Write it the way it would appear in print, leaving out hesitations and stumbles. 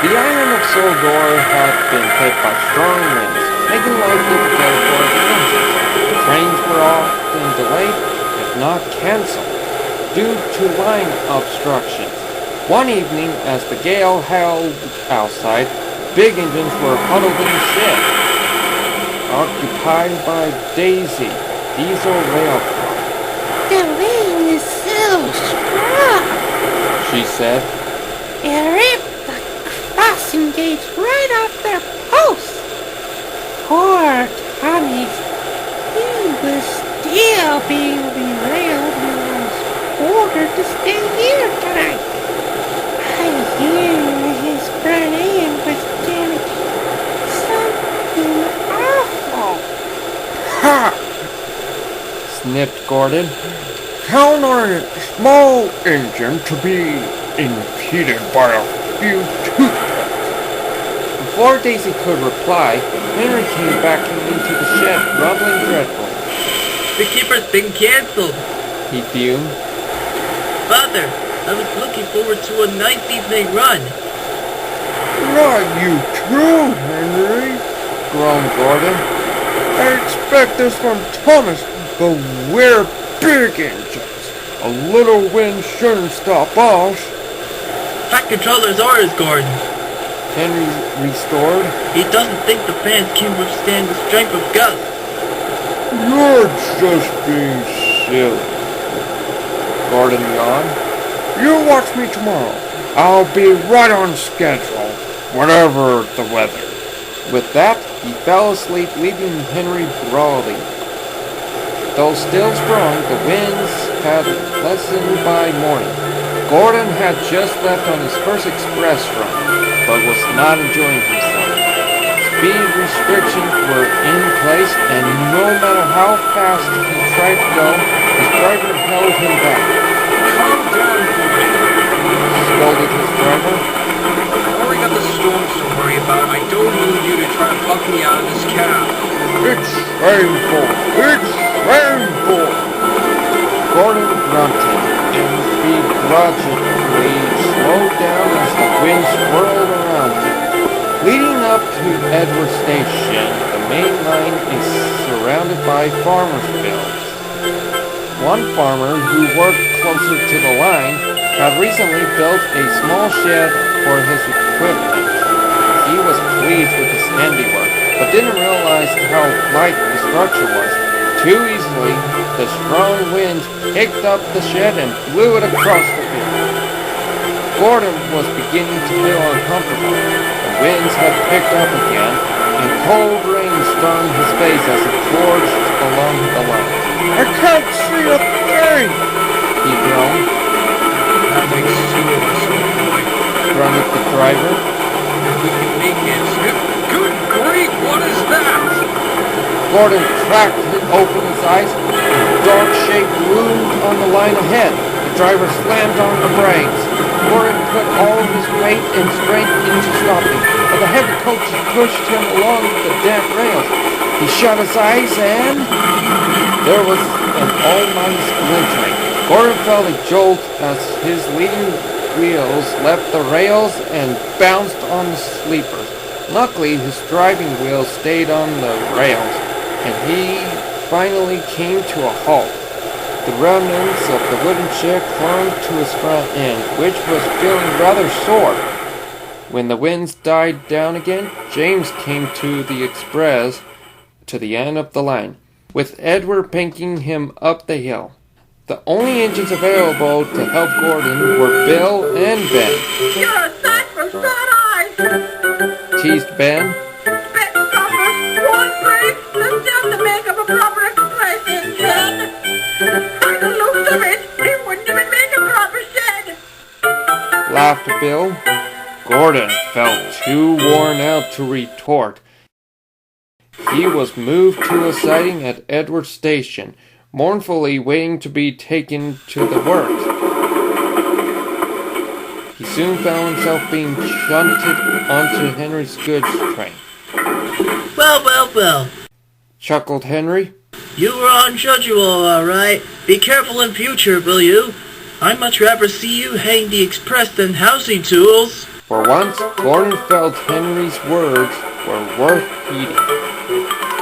The island of Sildor had been hit by strong winds, making life difficult for the engines. Trains were often delayed, if not cancelled, due to line obstructions. One evening, as the gale howled outside, big engines were huddled in the shed, occupied by Daisy, diesel rail car. The wind is so strong, She said. it ripped the crossing gates right off their posts. Poor Tommy, he was still being derailed when I was ordered to stay here tonight. I hear his front end was damaged. Something awful. Ha! Sniffed Gordon. Count on a small engine to be impeded by a few toothpicks. Before Daisy could reply, Henry came back into the shed, rumbling dreadfully. The keeper's been cancelled. He fumed. Father, I was looking forward to a nice evening run. Not you too, Henry, groaned Gordon. I expect this from Thomas, but we're big engines. A little wind shouldn't stop us. Fat controller's orders, Gordon. Henry restored. He doesn't think the fans can withstand the strength of gusts. You're just being silly. Gordon yawned. You watch me tomorrow. I'll be right on schedule, whatever the weather. With that, he fell asleep, leaving Henry brawling. Though still strong, the winds had lessened by morning. Gordon had just left on his first express run, but was not enjoying himself. Speed restrictions were in place, and no matter how fast he tried to go, his driver held him back. Calm down, Gordon. Scolded his driver. I've already got the storms to worry about. I don't need you to try to buck me out of this cab. It's shameful! It's shameful! Gordon grunted and begrudgingly slowed down as the wind swirled around him. Leading up to Edward Station, the main line is surrounded by farmers' fields. One farmer who worked closer to the line had recently built a small shed for his equipment. He was pleased with his handiwork, but didn't realize how light the structure was. Too easily, the strong winds picked up the shed and blew it across the field. Gordon was beginning to feel uncomfortable. The winds had picked up again, and cold rain stung his face as it forged along the line. I can't see a thing! He groaned. That makes two of us, old boy. Grunted the driver. If we can make it. Good grief, what is that? Gordon cracked open his eyes. A dark shape loomed on the line ahead. The driver slammed on the brakes. Gordon put all his weight and strength into stopping, but the heavy coach pushed him along the damp rails. He shut his eyes and there was an almighty splintering. Gordon felt a jolt as his leading wheels left the rails and bounced on the sleepers. Luckily, his driving wheels stayed on the rails, and he finally came to a halt. The remnants of the wooden shed clung to his front end, which was feeling rather sore. When the winds died down again, James came to the express to the end of the line, with Edward pinking him up the hill. The only engines available to help Gordon were Bill and Ben. You're a sight for shut eyes. Teased Ben. Spit stoppers, one break, that's just to make up a proper express engine. By the looks of it, it wouldn't even make a proper shed. Laughed Bill. Gordon felt too worn out to retort. He was moved to a siding at Edward Station, mournfully waiting to be taken to the works. He soon found himself being shunted onto Henry's goods train. Well, Chuckled Henry. you were on Shed-ule, all right. Be careful in future, will you? I'd much rather see you hang the express than housing tools. For once, Gordon felt Henry's words were worth heeding.